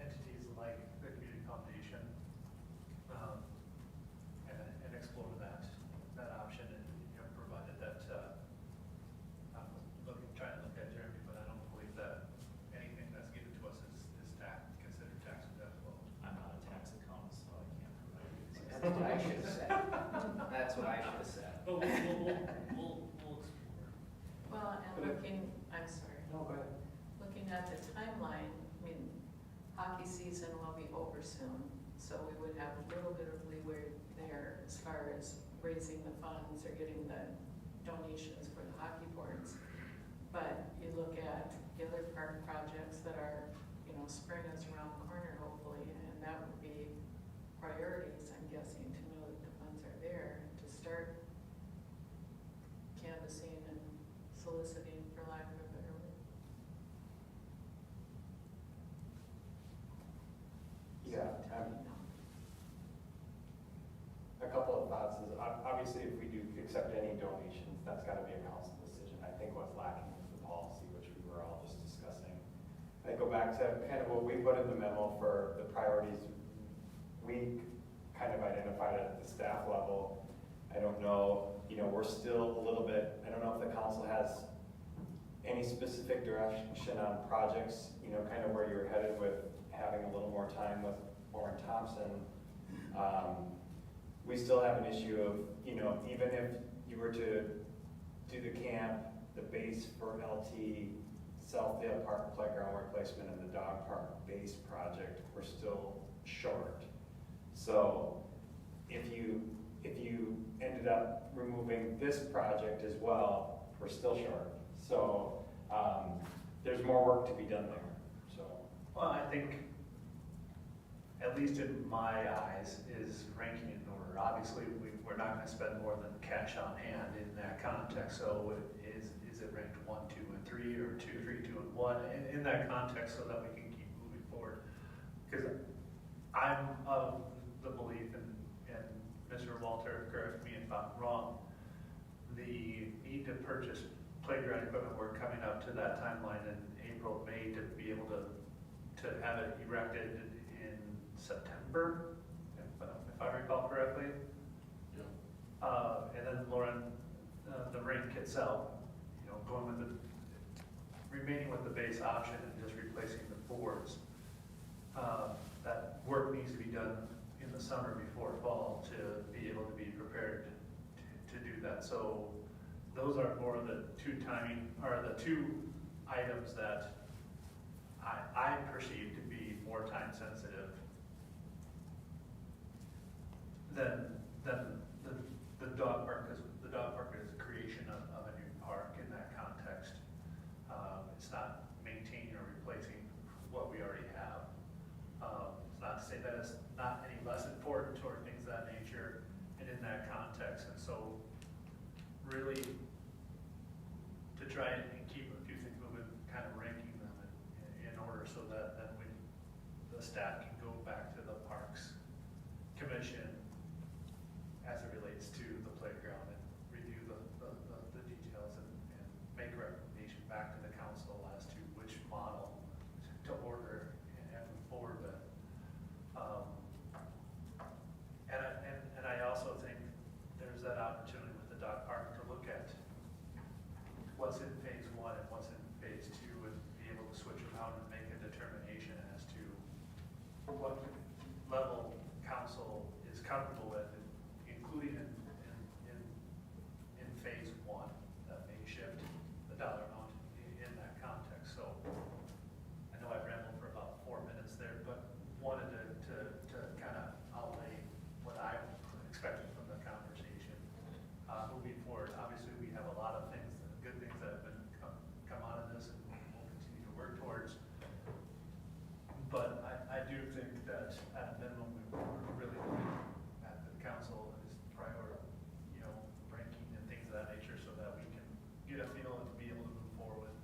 entities at the timeline, I mean, hockey season will be over soon, so we would have a little bit of leeway there as far as raising the funds or getting the donations for the hockey boards. But you look at the other park projects that are, you know, spring is around the corner hopefully, and that would be priorities, I'm guessing, to know that the funds are there to start canvassing and soliciting, for lack of a better word. Yeah, a couple of thoughts is, obviously, if we do accept any donations, that's gotta be a council decision. I think what's lacking is the policy, which we were all just discussing. I go back to kind of what we put in the memo for the priorities. We kind of identified it at the staff level. I don't know, you know, we're still a little bit, I don't know if the council has any specific direction on projects, you know, kind of where you're headed with having a little more time with Lauren Thompson. We still have an issue of, you know, even if you were to do the camp, the base for LT, Southdale Park playground replacement, and the dog park base project, we're still short. So if you ended up removing this project as well, we're still short. So there's more work to be done there, so. Well, I think, at least in my eyes, is ranking in order. Obviously, we're not gonna spend more than cash on hand in that context, so is it ranked 1, 2, and 3, or 2, 3, 2, and 1, in that context, so that we can keep moving forward? Because I'm of the belief, and Mr. Walter, correct me if I'm wrong, the need to purchase playground equipment, we're coming up to that timeline in April, May, to be able to have it erected in September, if I recall correctly. And then Lauren, the rink itself, you know, going with remaining with the base option and just replacing the boards. That work needs to be done in the summer before fall to be able to be prepared to do that. So those are more the two items that I perceive to be more time sensitive than the dog park, because the dog park is a creation of a new park in that context. It's not maintaining or replacing what we already have. It's not to say that it's not any less important or things of that nature, and in that context. And so really to try and keep a few things moving, kind of ranking them in order, so that then the staff can go back to the Parks Commission as it relates to the playground and review the details and make recommendation back to the council as to which model to order and move forward with. And I also think there's that opportunity with the dog park to look at what's in phase 1 and what's in phase 2, and be able to switch them out and make a determination as to what level council is comfortable with, including in phase 1, that may shift the dollar amount in that context. So I know I rambled for about 4 minutes there, but wanted to kind of outlay what I'm expecting from the conversation. Moving forward, obviously we have a lot of things, good things that have been come out of this, and we'll continue to work towards. But I do think that at a minimum, we're really looking at the council as priority, you know, ranking and things of that nature, so that we can get a feel and be able to move forward with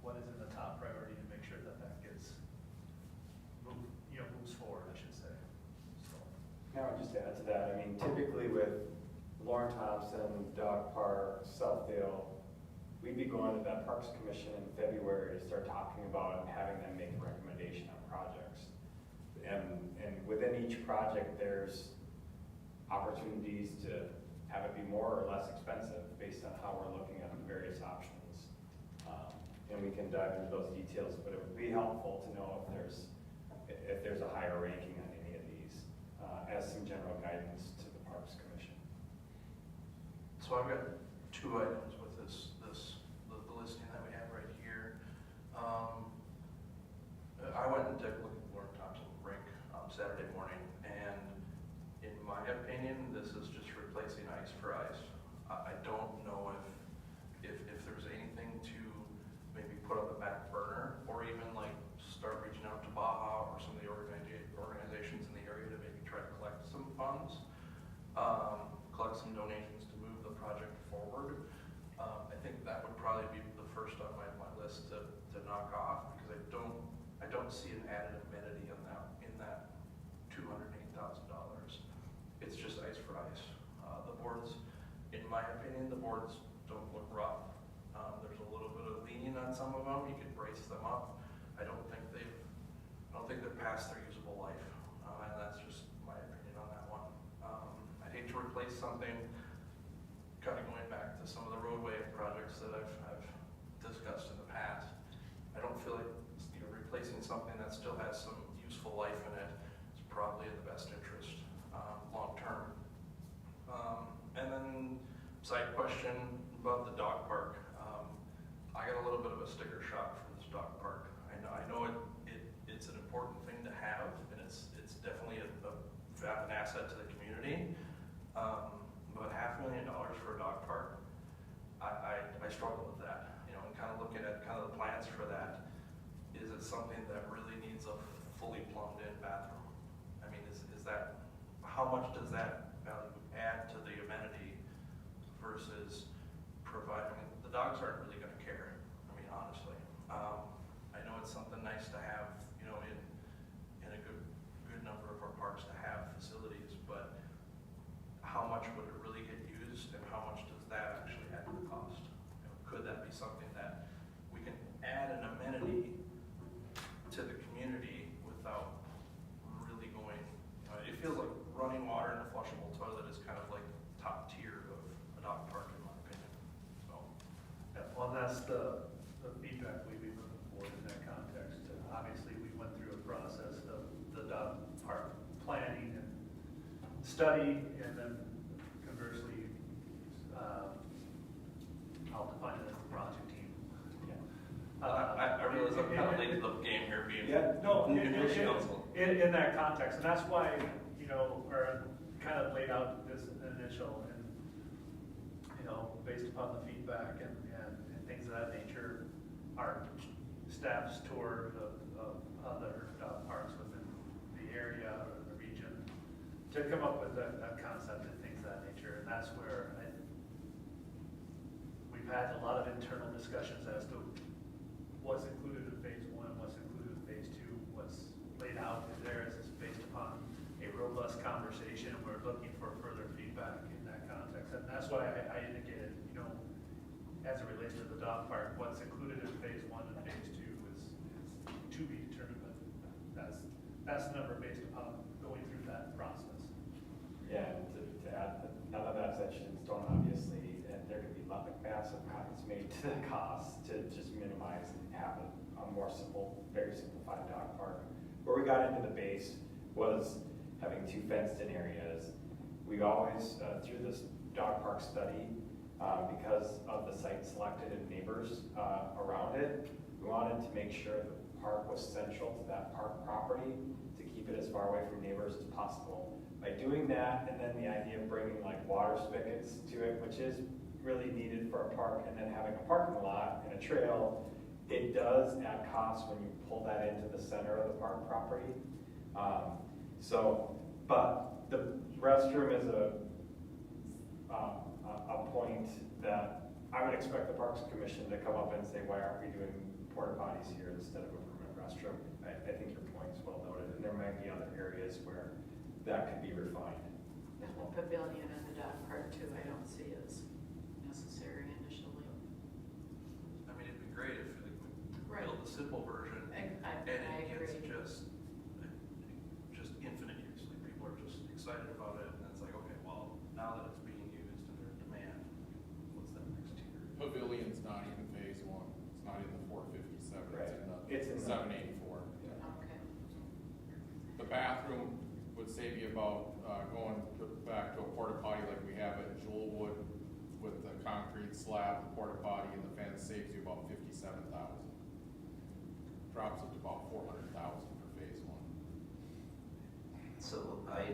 what is in the top priority, and make sure that gets moves forward, I should say. So. Now, just to add to that, I mean, typically with Lauren Thompson, Dog Park, Southdale, we'd be going to that Parks Commission in February to start talking about and having them make a recommendation on projects. And within each project, there's opportunities to have it be more or less expensive based on how we're looking at the various options. And we can dive into those details, but it would be helpful to know if there's a higher ranking on any of these, as some general guidance to the Parks Commission. So I've got 2 items with the listing that we have right here. morning, and in my opinion, this is just replacing ice for ice. I don't know if there's anything to maybe put on the back burner, or even like start reaching out to Baja or some of the organizations in the area to maybe try to collect some funds, collect some donations to move the project forward. I think that would probably be the first on my list to knock off, because I don't see an added amenity in that $208,000. It's just ice for ice. The boards, in my opinion, the boards don't look rough. There's a little bit of leaning on some of them. You could brace them up. I don't think they're past their usable life, and that's just my opinion on that one. I'd hate to replace something. Kind of going back to some of the roadway projects that I've discussed in the past. I don't feel like replacing something that still has some useful life in it is probably in the best interest long term. And then side question about the dog park. I got a little bit of a sticker shock from this dog park. I know it's an important thing to have, and it's definitely an asset to the community. But $500,000 for a dog park, I struggle with that. And kind of looking at kind of the plans for that, is it something that really needs a fully plumbed in bathroom? I mean, is that, how much does that value add to the amenity versus providing, the dogs aren't really gonna care, I mean, honestly. I know it's something nice to have, in a good number of our parks to have facilities, but how much would it really get used, and how much does that actually add to the cost? Could that be something that we can add an amenity to the community without really going, it feels like running water and a flushable toilet is kind of like top tier of a dog park in my opinion. So, Yeah, well, that's the feedback we've been looking for in that context. Obviously, we went through a process of the dog park planning and study, and then conversely, I'll define it as the project team. I realize I'm kind of late to the game here being No, commission council. in that context, and that's why, or kind of laid out this initial, and, based upon the feedback and things of that nature, our staff's tour of other parks within the area or the region, to come up with a concept and things of that nature, and that's where we've had a lot of internal discussions as to what's included in phase one, what's included in phase two, what's laid out there is based upon a robust conversation, and we're looking for further feedback in that context. And that's why I indicated, as it relates to the dog park, what's included in phase one and phase two is to be determined, but that's the number based upon going through that process. Yeah, and to add, none of that's etched in stone, obviously, and there could be massive cuts made to the cost to just minimize and have a more simple, very simplified dog park. Where we got into the base was having 2 fenced-in areas. We always, through this dog park study, because of the site selected and neighbors around it, we wanted to make sure the park was central to that park property to keep it as far away from neighbors as possible. By doing that, and then the idea of bringing like water spigots to it, which is really needed for a park, and then having a parking lot and a trail, it does add costs when you pull that into the center of the park property. But the restroom is a point that I would expect the Parks Commission to come up and say, why aren't we doing porta potties here instead of a permanent restroom? I think your point is well noted, and there might be other areas where that could be refined. And the pavilion and the dog park too, I don't see as necessary initially. I mean, it'd be great if we Right. build a simple version, I and it agree. gets just infinite use. Like, people are just excited about it, and it's like, okay, well, now that it's being used and there's demand, what's that next tier? Pavilion's not in phase one, it's not in the 457, Right. it's in It's the in the- 784. Okay. The bathroom would save you about, going back to a porta potty like we have at Jewelwood with the concrete slab, the porta potty and the fence, saves you about 57,000. Drops it to about 400,000 for phase one. So I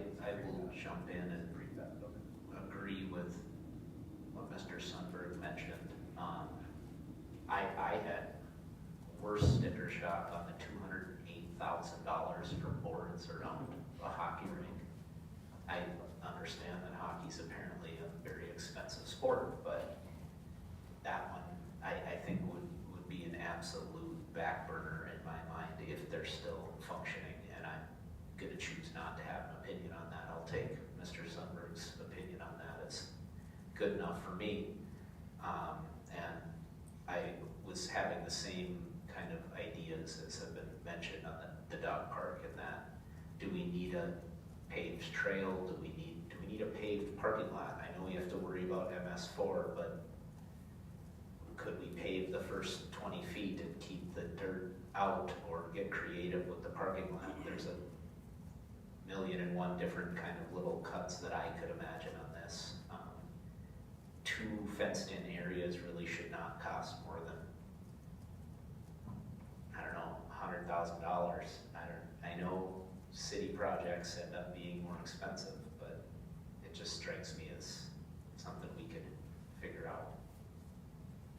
will jump in and Read that, okay. agree with what Mr. Sundberg mentioned. I had worse sticker shock on the $208,000 for boards around a hockey rink. I understand that hockey's apparently a very expensive sport, but that one, I think would be an absolute back burner in my mind if they're still functioning, and I'm gonna choose not to have an opinion on that. I'll take Mr. Sundberg's opinion on that. It's good enough for me. And I was having the same kind of ideas as have been mentioned on the dog park, and that, do we need a paved trail? Do we need a paved parking lot? I know we have to worry about MS4, but could we pave the first 20 feet and keep the dirt out, or get creative with the parking lot? There's a million and one different kind of little cuts that I could imagine on this. 2 fenced-in areas really should not cost more than, I don't know, $100,000. I know city projects end up being more expensive, but it just strikes me as something we could figure out.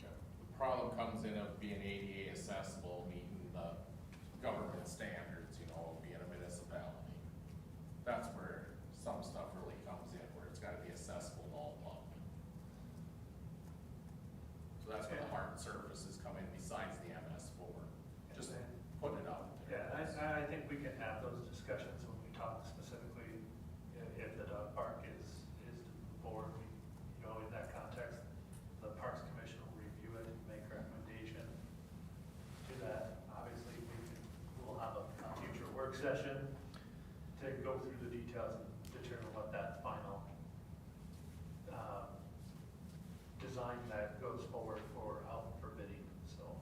The problem comes in of being ADA accessible, meeting the government standards, you know, being a municipality. That's where some stuff really comes in, where it's gotta be accessible to all public. So that's where the hard surfaces come in besides the MS4, just putting it out there. Yeah, I think we can have those discussions when we talk specifically if the dog park is board, you know, in that context, the Parks Commission will review it and make a recommendation to that. Obviously, we'll have a future work session to go through the details and determine what that final design that goes forward for out for bidding, so.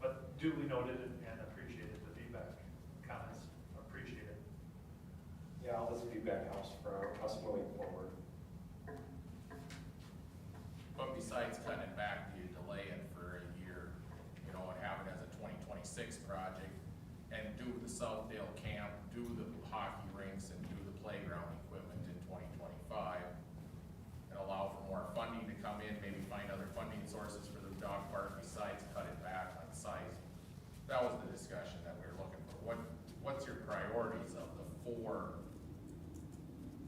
But duly noted and appreciated, the feedback, comments, appreciated. Yeah, all this feedback helps for us moving forward. But besides cutting it back, do you delay it for a year, you know, and have it as a 2026 project, and do the Southdale camp, do the hockey rinks, and do the playground equipment in 2025, and allow for more funding to come in, maybe find other funding sources for the dog park besides cut it back on size. That was the discussion that we were looking for. What's your priorities of the 4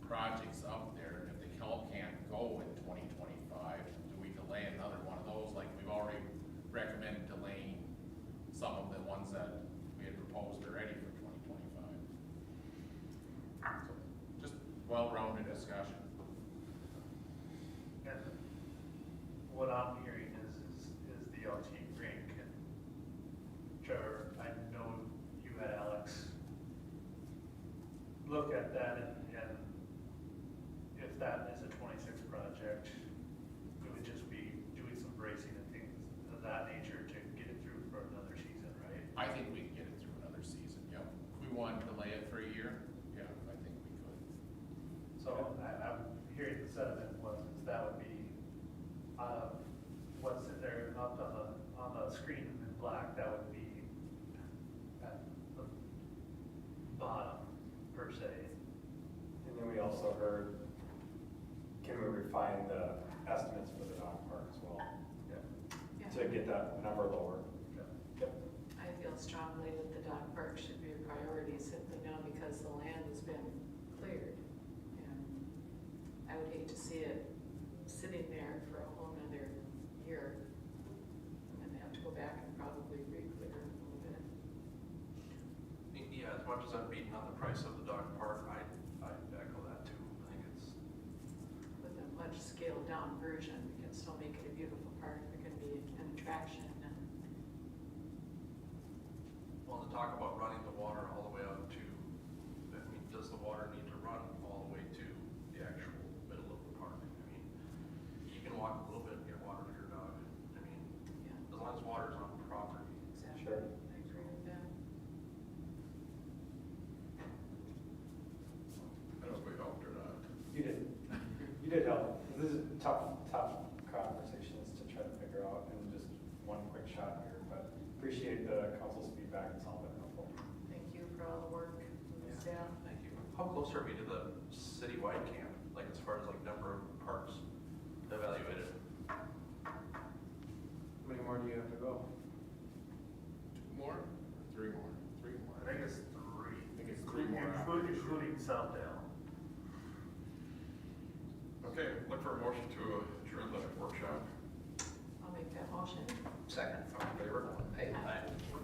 projects up there? If the all can't go in 2025, do we delay another one of those? Like we've already recommended delaying some of the ones that we had proposed already for 2025. So just well-rounded discussion. And what I'm hearing is the LT rink, and Trevor, I know you had Alex look at that, and if that is a 26 project, it would just be doing some bracing and things of that nature to get it through for another season, right? I think we can get it through another season, yep. If we want to delay it for a year, yeah, I think we could. So I'm hearing the sentiment was that would be out of what's in there up on the screen in black, that would be at the bottom per se. And then we also heard, can we refine the estimates for the dog park as well, Yeah. to get that number lower? Yep. I feel strongly that the dog park should be a priority simply now because the land has been cleared. And I would hate to see it sitting there for a whole nother year and then have to go back and probably re-clear a little bit. Yeah, as much as I'm beating on the price of the dog park, I echo that too. I think it's, With a much scaled down version, we can still make it a beautiful park. It can be an attraction and well, to talk about running the water all the way up to, I mean, does the water need to run all the way to the actual middle of the park? I mean, you can walk a little bit and get water for your dog. I mean, yeah, as long as water's on property. exactly. Sure. I agree with that. I don't know if we helped or not. You did. You did help. This is tough conversations to try to figure out in just one quick shot here, but appreciate the council's feedback. It's all been helpful. How close are we to the citywide camp, like as far as like number of parks evaluated? How many more do you have to go? 2 more, or 3 more? 3 more. I think it's three. I think it's 3 more after this year. Including Southdale. Okay, look for a motion to adjourn the workshop. I'll make that motion. Second. All in favor? Hey. Aye.